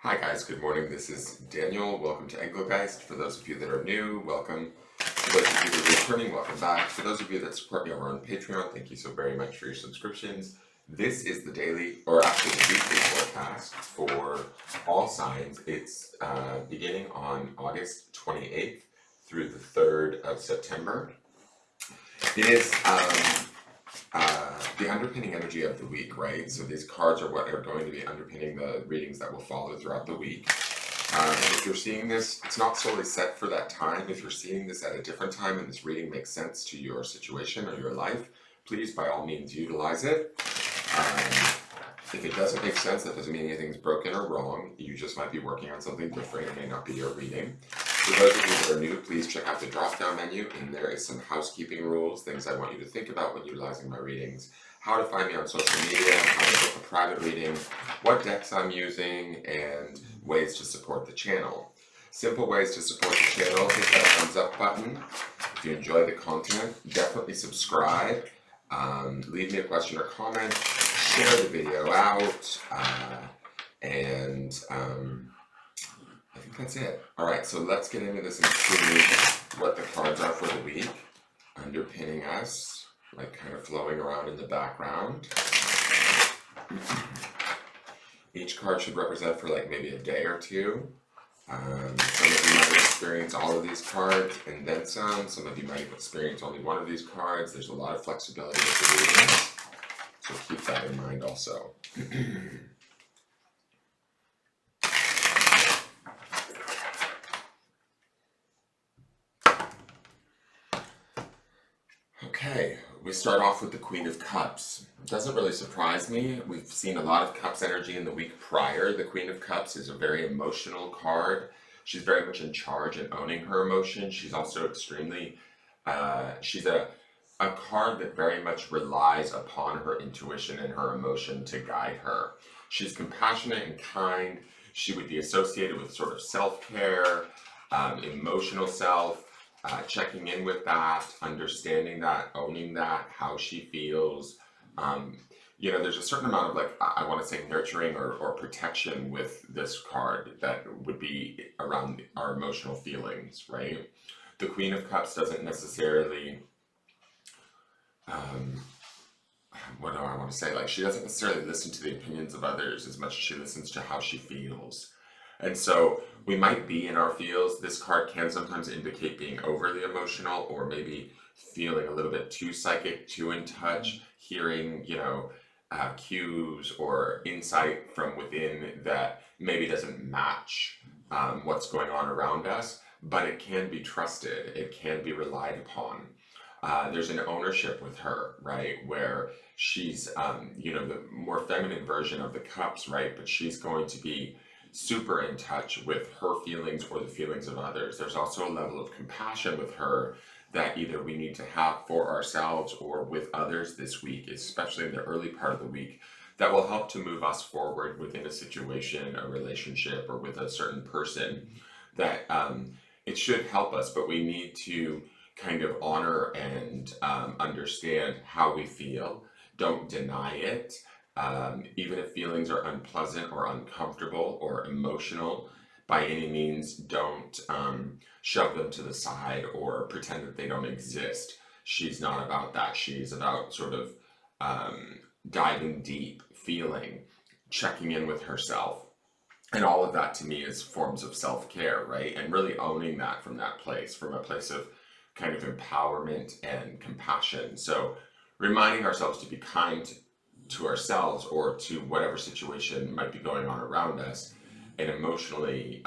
Hi guys, good morning. This is Daniel. Welcome to Engelgeist. For those of you that are new, welcome. For those of you that are returning, welcome back. For those of you that support me over on Patreon, thank you so very much for your subscriptions. This is the daily, or actually the weekly forecast for all signs. It's beginning on August 28th through the 3rd of September. It is the underpinning energy of the week, right? So these cards are what are going to be underpinning the readings that will follow throughout the week. If you're seeing this, it's not solely set for that time. If you're seeing this at a different time and this reading makes sense to your situation or your life, please, by all means, utilize it. If it doesn't make sense, that doesn't mean anything's broken or wrong. You just might be working on something different. It may not be your reading. For those of you that are new, please check out the drop-down menu, and there is some housekeeping rules, things I want you to think about when utilizing my readings. How to find me on social media, how to book a private reading, what decks I'm using, and ways to support the channel. Simple ways to support the channel: hit that thumbs up button. If you enjoy the content, definitely subscribe. Leave me a question or comment. Share the video out. I think that's it. Alright, so let's get into this and see what the cards are for the week. Underpinning us, like kind of flowing around in the background. Each card should represent for like maybe a day or two. Some of you might experience all of these cards and then some. Some of you might experience only one of these cards. There's a lot of flexibility with the readings, so keep that in mind also. Okay, we start off with the Queen of Cups. It doesn't really surprise me. We've seen a lot of Cups energy in the week prior. The Queen of Cups is a very emotional card. She's very much in charge and owning her emotions. She's also extremely, she's a card that very much relies upon her intuition and her emotion to guide her. She's compassionate and kind. She would be associated with sort of self-care, emotional self, checking in with that, understanding that, owning that, how she feels. There's a certain amount of, like, I want to say nurturing or protection with this card that would be around our emotional feelings, right? The Queen of Cups doesn't necessarily, what do I want to say? Like, she doesn't necessarily listen to the opinions of others as much as she listens to how she feels. And so we might be in our feels. This card can sometimes indicate being overly emotional or maybe feeling a little bit too psychic, too in touch, hearing, cues or insight from within that maybe doesn't match what's going on around us, but it can be trusted. It can be relied upon. There's an ownership with her, right, where she's, the more feminine version of the cups, right, but she's going to be super in touch with her feelings or the feelings of others. There's also a level of compassion with her that either we need to have for ourselves or with others this week, especially in the early part of the week, that will help to move us forward within a situation, a relationship, or with a certain person. That it should help us, but we need to kind of honor and understand how we feel. Don't deny it. Even if feelings are unpleasant or uncomfortable or emotional, by any means, don't shove them to the side or pretend that they don't exist. She's not about that. She's about sort of diving deep, feeling, checking in with herself. And all of that to me is forms of self-care, right? And really owning that from that place, from a place of kind of empowerment and compassion. So reminding ourselves to be kind to ourselves or to whatever situation might be going on around us, and emotionally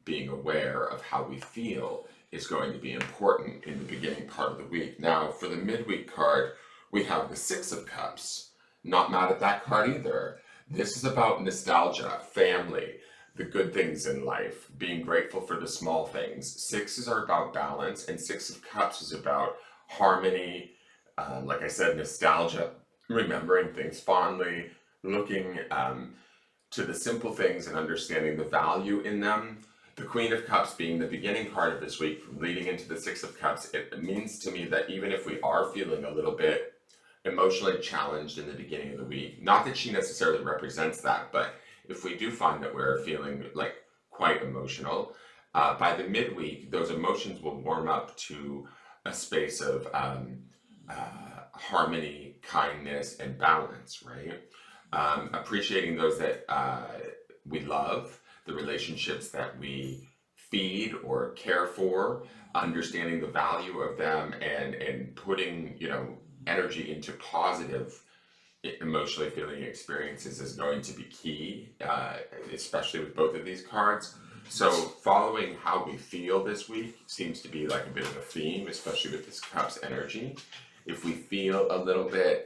being aware of how we feel is going to be important in the beginning part of the week. Now, for the midweek card, we have the Six of Cups. Not mad at that card either. This is about nostalgia, family, the good things in life, being grateful for the small things. Sixes are about balance, and Six of Cups is about harmony, like I said, nostalgia, remembering things fondly, looking to the simple things and understanding the value in them. The Queen of Cups being the beginning card of this week, leading into the Six of Cups, it means to me that even if we are feeling a little bit emotionally challenged in the beginning of the week, not that she necessarily represents that, but if we do find that we're feeling like quite emotional, by the midweek, those emotions will warm up to a space of harmony, kindness, and balance, right? Appreciating those that we love, the relationships that we feed or care for, understanding the value of them, and putting, energy into positive emotionally feeling experiences is going to be key, especially with both of these cards. So following how we feel this week seems to be like a bit of a theme, especially with this Cups energy. If we feel a little bit,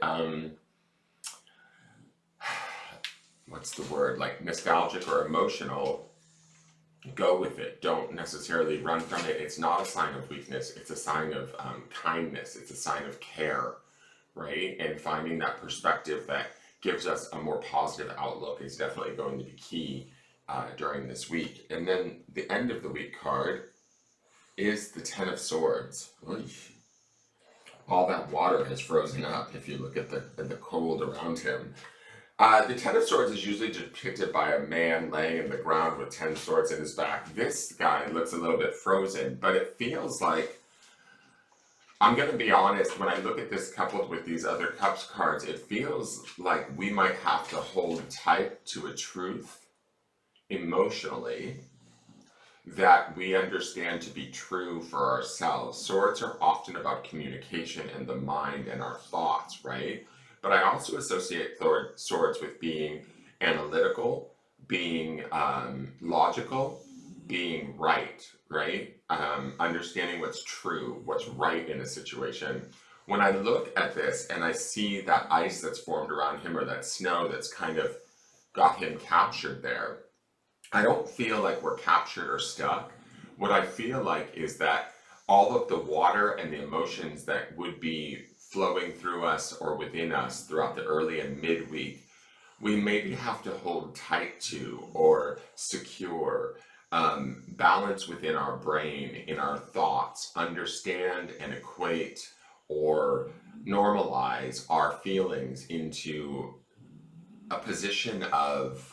what's the word, like nostalgic or emotional, go with it. Don't necessarily run from it. It's not a sign of weakness. It's a sign of kindness. It's a sign of care, right? And finding that perspective that gives us a more positive outlook is definitely going to be key during this week. And then the end of the week card is the Ten of Swords. Oy. All that water has frozen up if you look at the cold around him. The Ten of Swords is usually depicted by a man laying in the ground with 10 swords in his back. This guy looks a little bit frozen, but it feels like, I'm going to be honest, when I look at this coupled with these other Cups cards, it feels like we might have to hold tight to a truth emotionally that we understand to be true for ourselves. Swords are often about communication and the mind and our thoughts, right? But I also associate swords with being analytical, being logical, being right? Understanding what's true, what's right in a situation. When I look at this and I see that ice that's formed around him or that snow that's kind of got him captured there, I don't feel like we're captured or stuck. What I feel like is that all of the water and the emotions that would be flowing through us or within us throughout the early and midweek, we maybe have to hold tight to or secure, balance within our brain, in our thoughts, understand and equate or normalize our feelings into a position of,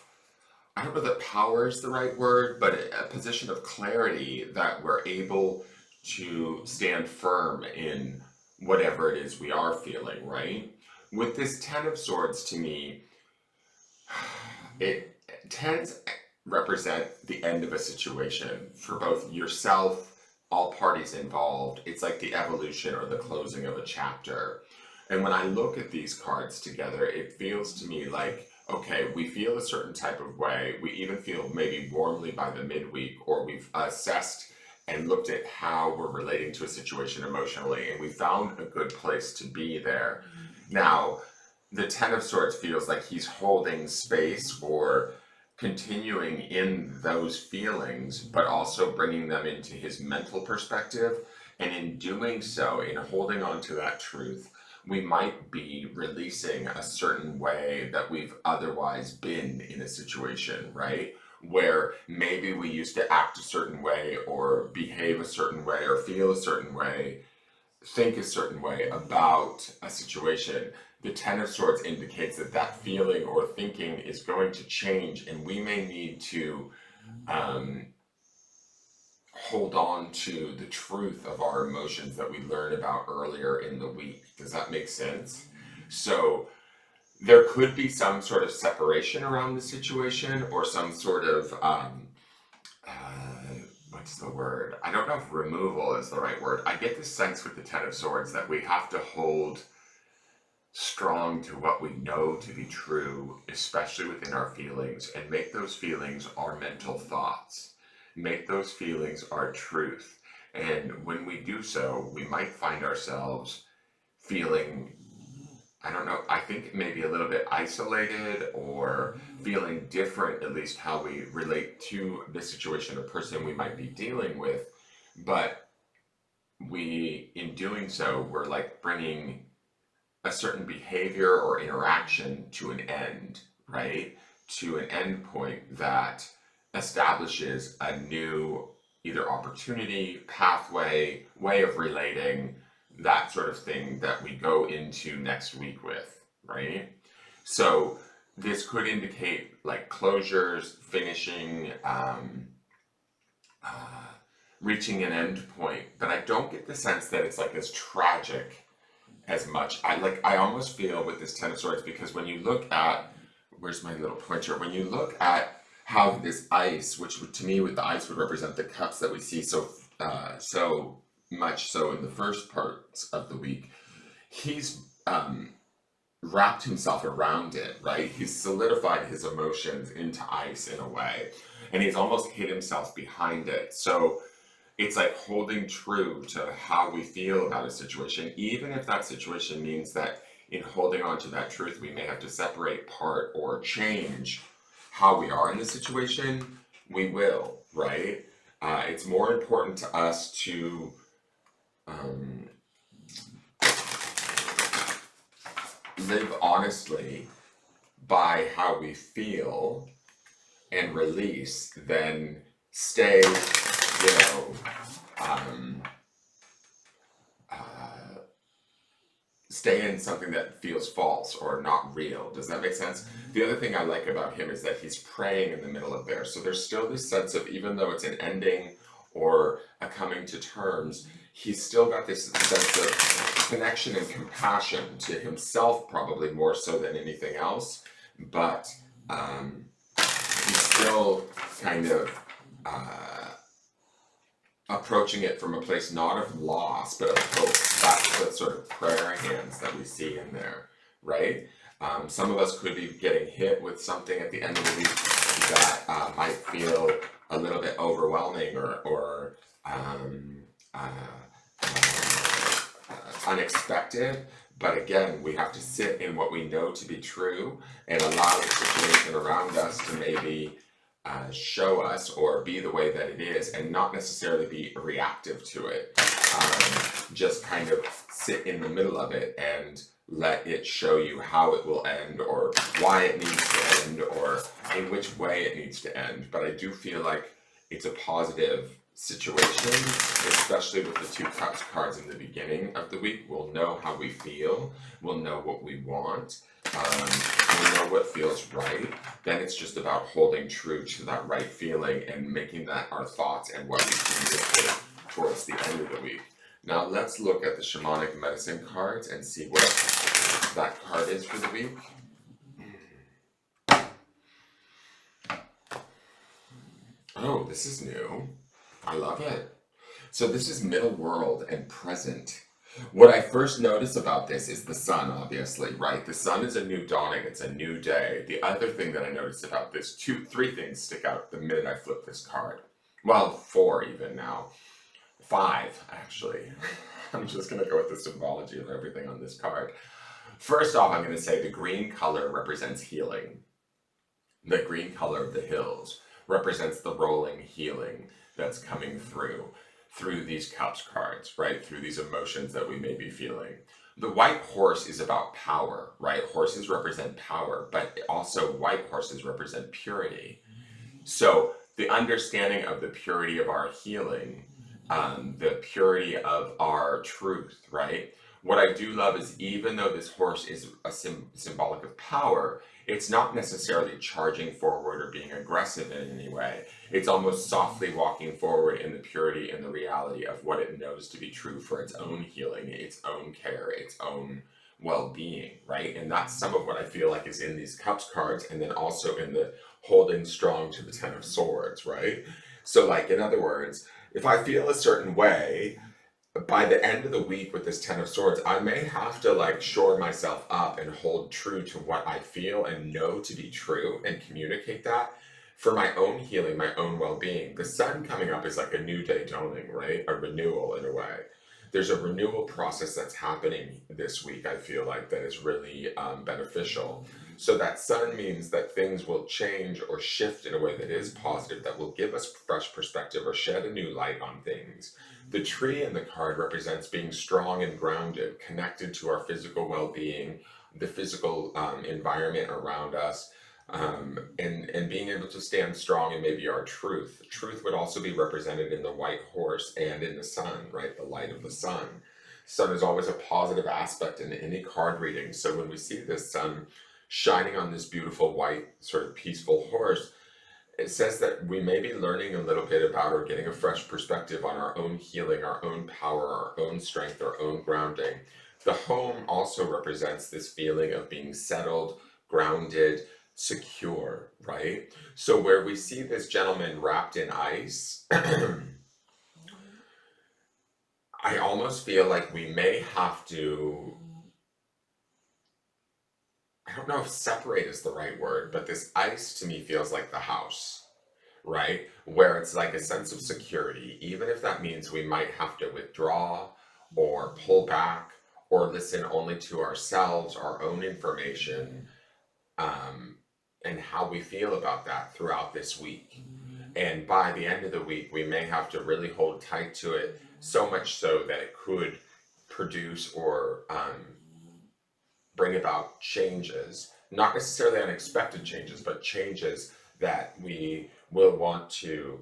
I don't know that power is the right word, but a position of clarity that we're able to stand firm in whatever it is we are feeling, right? With this Ten of Swords, to me, it tends represent the end of a situation for both yourself, all parties involved. It's like the evolution or the closing of a chapter. And when I look at these cards together, it feels to me like, okay, we feel a certain type of way. We even feel maybe warmly by the midweek, or we've assessed and looked at how we're relating to a situation emotionally, and we found a good place to be there. Now, the Ten of Swords feels like he's holding space or continuing in those feelings, but also bringing them into his mental perspective. And in doing so, in holding on to that truth, we might be releasing a certain way that we've otherwise been in a situation, right? Where maybe we used to act a certain way or behave a certain way or feel a certain way, think a certain way about a situation. The Ten of Swords indicates that that feeling or thinking is going to change, and we may need to hold on to the truth of our emotions that we learned about earlier in the week. Does that make sense? So there could be some sort of separation around the situation, or some sort of what's the word? I don't know if removal is the right word. I get this sense with the Ten of Swords that we have to hold strong to what we know to be true, especially within our feelings, and make those feelings our mental thoughts. Make those feelings our truth. And when we do so, we might find ourselves feeling, I don't know, I think maybe a little bit isolated or feeling different, at least how we relate to the situation or person we might be dealing with. But in doing so, we're like bringing a certain behavior or interaction to an end, right? To an end point that establishes a new either opportunity, pathway, way of relating, that sort of thing that we go into next week with, right? So this could indicate like closures, finishing, reaching an end point, but I don't get the sense that it's like this tragic as much. I almost feel with this Ten of Swords, because when you look at, where's my little pointer? When you look at how this ice, which to me with the ice would represent the cups that we see so much so in the first parts of the week, he's wrapped himself around it, right? He's solidified his emotions into ice in a way, and he's almost hid himself behind it. So it's like holding true to how we feel about a situation, even if that situation means that in holding on to that truth, we may have to separate, part, or change how we are in the situation. We will, right? It's more important to us to um, live honestly by how we feel and release than stay, you know, um, uh, stay in something that feels false or not real. Does that make sense? The other thing I like about him is that he's praying in the middle of there. So there's still this sense of, even though it's an ending or a coming to terms, he's still got this sense of connection and compassion to himself, probably more so than anything else. But he's still kind of approaching it from a place not of loss, but of hope. That's the sort of prayer hands that we see in there, right? Some of us could be getting hit with something at the end of the week that might feel a little bit overwhelming or unexpected. But again, we have to sit in what we know to be true and allow the situation around us to maybe show us or be the way that it is, and not necessarily be reactive to it. Just kind of sit in the middle of it and let it show you how it will end, or why it needs to end, or in which way it needs to end. But I do feel like it's a positive situation, especially with the Two Cups cards in the beginning of the week. We'll know how we feel, we'll know what we want, we know what feels right. Then it's just about holding true to that right feeling and making that our thoughts and what we communicate towards the end of the week. Now let's look at the Shamanic Medicine cards and see what that card is for the week. Oh, this is new. I love it. So this is middle world and present. What I first notice about this is the sun, obviously, right? The sun is a new dawning, it's a new day. The other thing that I noticed about this, three things stick out the minute I flip this card. Well, four even now. Five, actually. I'm just going to go with the symbology of everything on this card. First off, I'm going to say the green color represents healing. The green color of the hills represents the rolling healing that's coming through these cups cards, right? Through these emotions that we may be feeling. The white horse is about power, right? Horses represent power, but also white horses represent purity. So the understanding of the purity of our healing, the purity of our truth, right? What I do love is, even though this horse is a symbolic of power, it's not necessarily charging forward or being aggressive in any way. It's almost softly walking forward in the purity and the reality of what it knows to be true for its own healing, its own care, its own well-being, right? And that's some of what I feel like is in these cups cards, and then also in the holding strong to the Ten of Swords, right? So like, in other words, if I feel a certain way, by the end of the week with this Ten of Swords, I may have to like shore myself up and hold true to what I feel and know to be true and communicate that for my own healing, my own well-being. The sun coming up is like a new day dawning, right? A renewal in a way. There's a renewal process that's happening this week, I feel like, that is really beneficial. So that sun means that things will change or shift in a way that is positive, that will give us fresh perspective or shed a new light on things. The tree in the card represents being strong and grounded, connected to our physical well-being, the physical environment around us, and being able to stand strong in maybe our truth. Truth would also be represented in the white horse and in the sun, right? The light of the sun. Sun is always a positive aspect in any card reading. So when we see this sun shining on this beautiful white sort of peaceful horse, it says that we may be learning a little bit about or getting a fresh perspective on our own healing, our own power, our own strength, our own grounding. The home also represents this feeling of being settled, grounded, secure, right? So where we see this gentleman wrapped in ice, I almost feel like we may have to, I don't know if separate is the right word, but this ice to me feels like the house, right? Where it's like a sense of security, even if that means we might have to withdraw or pull back or listen only to ourselves, our own information, um, and how we feel about that throughout this week. And by the end of the week, we may have to really hold tight to it, so much so that it could produce or bring about changes, not necessarily unexpected changes, but changes that we will want to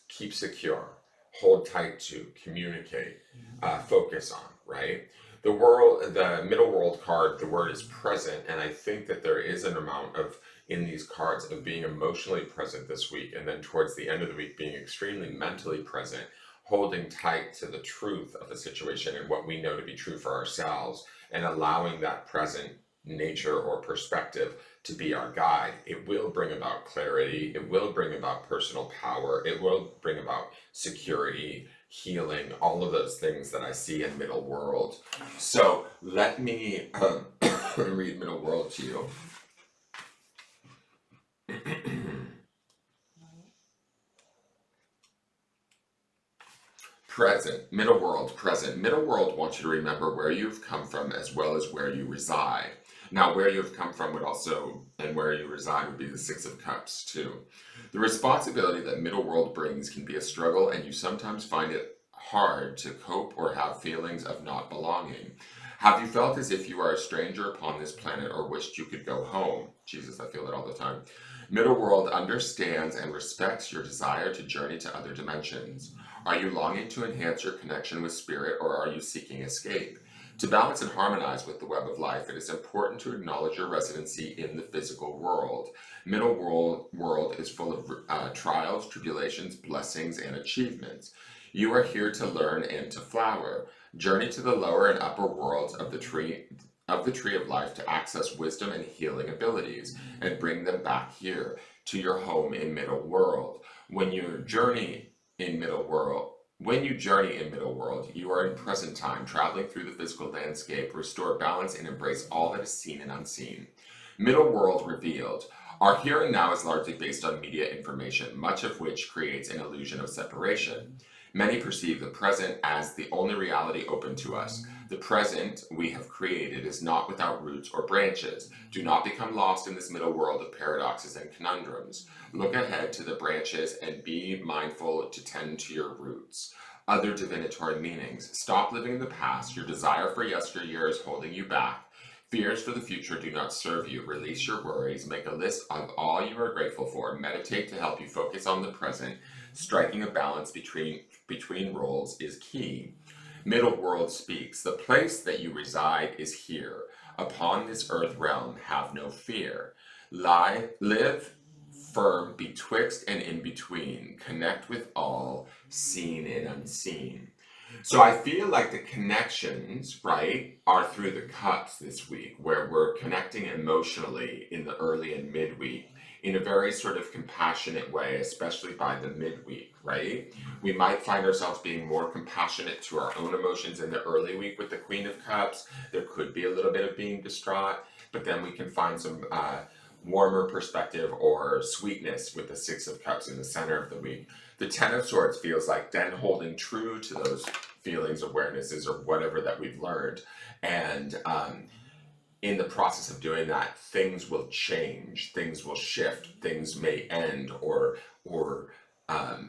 keep secure, hold tight to, communicate, focus on, right? The middle world card, the word is present, and I think that there is an amount of, in these cards, of being emotionally present this week, and then towards the end of the week being extremely mentally present, holding tight to the truth of the situation and what we know to be true for ourselves, and allowing that present nature or perspective to be our guide. It will bring about clarity, it will bring about personal power, it will bring about security, healing, all of those things that I see in middle world. So let me read middle world to you. Present, middle world, present. Middle world wants you to remember where you've come from as well as where you reside. Now, where you've come from would also, and where you reside would be the Six of Cups too. The responsibility that middle world brings can be a struggle, and you sometimes find it hard to cope or have feelings of not belonging. Have you felt as if you are a stranger upon this planet or wished you could go home? Jesus, I feel that all the time. Middle world understands and respects your desire to journey to other dimensions. Are you longing to enhance your connection with spirit, or are you seeking escape? To balance and harmonize with the web of life, it is important to acknowledge your residency in the physical world. Middle world is full of trials, tribulations, blessings, and achievements. You are here to learn and to flower. Journey to the lower and upper worlds of the tree of life to access wisdom and healing abilities, and bring them back here to your home in middle world. When you journey in middle world, you are in present time, traveling through the physical landscape, restore balance and embrace all that is seen and unseen. Middle world revealed. Our here and now is largely based on media information, much of which creates an illusion of separation. Many perceive the present as the only reality open to us. The present we have created is not without roots or branches. Do not become lost in this middle world of paradoxes and conundrums. Look ahead to the branches and be mindful to tend to your roots. Other divinatory meanings. Stop living in the past. Your desire for yesteryear is holding you back. Fears for the future do not serve you. Release your worries. Make a list of all you are grateful for. Meditate to help you focus on the present. Striking a balance between roles is key. Middle world speaks. The place that you reside is here. Upon this earth realm, have no fear. Live firm betwixt and in between. Connect with all, seen and unseen. So I feel like the connections, right, are through the cups this week, where we're connecting emotionally in the early and midweek in a very sort of compassionate way, especially by the midweek, right? We might find ourselves being more compassionate to our own emotions in the early week with the Queen of Cups. There could be a little bit of being distraught, but then we can find some warmer perspective or sweetness with the Six of Cups in the center of the week. The Ten of Swords feels like then holding true to those feelings, awarenesses, or whatever that we've learned. And in the process of doing that, things will change, things will shift, things may end, or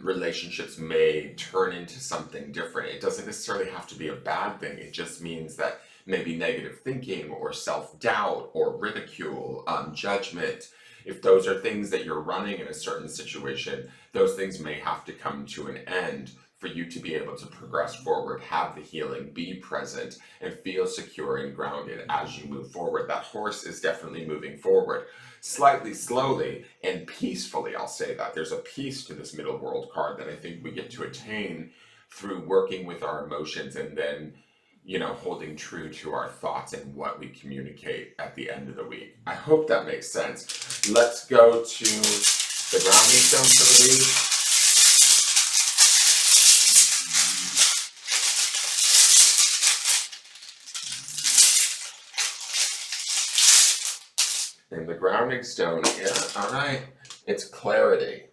relationships may turn into something different. It doesn't necessarily have to be a bad thing. It just means that maybe negative thinking or self-doubt or ridicule, judgment, if those are things that you're running in a certain situation, those things may have to come to an end for you to be able to progress forward, have the healing, be present, and feel secure and grounded as you move forward. That horse is definitely moving forward, slightly slowly and peacefully. I'll say that. There's a peace to this middle world card that I think we get to attain through working with our emotions and then, holding true to our thoughts and what we communicate at the end of the week. I hope that makes sense. Let's go to the grounding stone for the week. And the grounding stone, all right, it's clarity.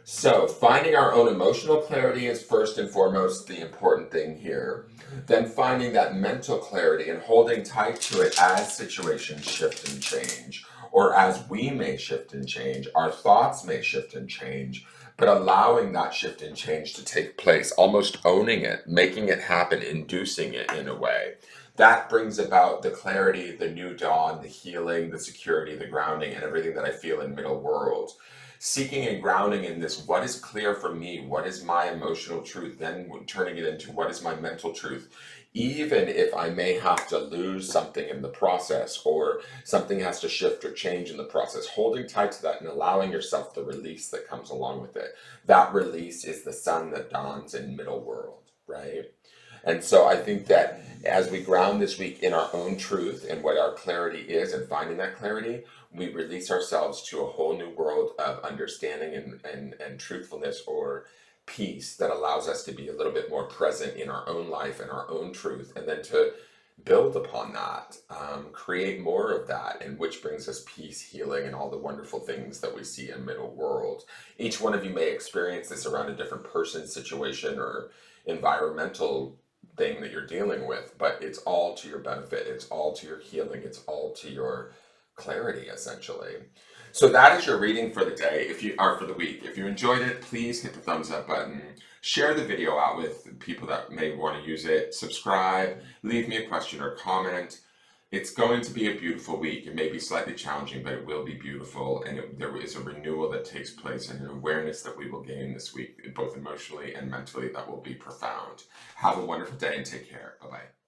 So finding our own emotional clarity is first and foremost the important thing here. Then finding that mental clarity and holding tight to it as situations shift and change, or as we may shift and change, our thoughts may shift and change, but allowing that shift and change to take place, almost owning it, making it happen, inducing it in a way. That brings about the clarity, the new dawn, the healing, the security, the grounding, and everything that I feel in middle world. Seeking and grounding in this, what is clear for me, what is my emotional truth, then turning it into what is my mental truth, even if I may have to lose something in the process or something has to shift or change in the process, holding tight to that and allowing yourself the release that comes along with it. That release is the sun that dawns in middle world, right? And so I think that as we ground this week in our own truth and what our clarity is and finding that clarity, we release ourselves to a whole new world of understanding and truthfulness or peace that allows us to be a little bit more present in our own life and our own truth, and then to build upon that, create more of that, and which brings us peace, healing, and all the wonderful things that we see in middle world. Each one of you may experience this around a different person, situation, or environmental thing that you're dealing with, but it's all to your benefit, it's all to your healing, it's all to your clarity, essentially. So that is your reading for the day, if you are for the week. If you enjoyed it, please hit the thumbs up button, share the video out with people that may want to use it, subscribe, leave me a question or comment. It's going to be a beautiful week. It may be slightly challenging, but it will be beautiful, and there is a renewal that takes place and an awareness that we will gain this week, both emotionally and mentally, that will be profound. Have a wonderful day and take care. Bye-bye.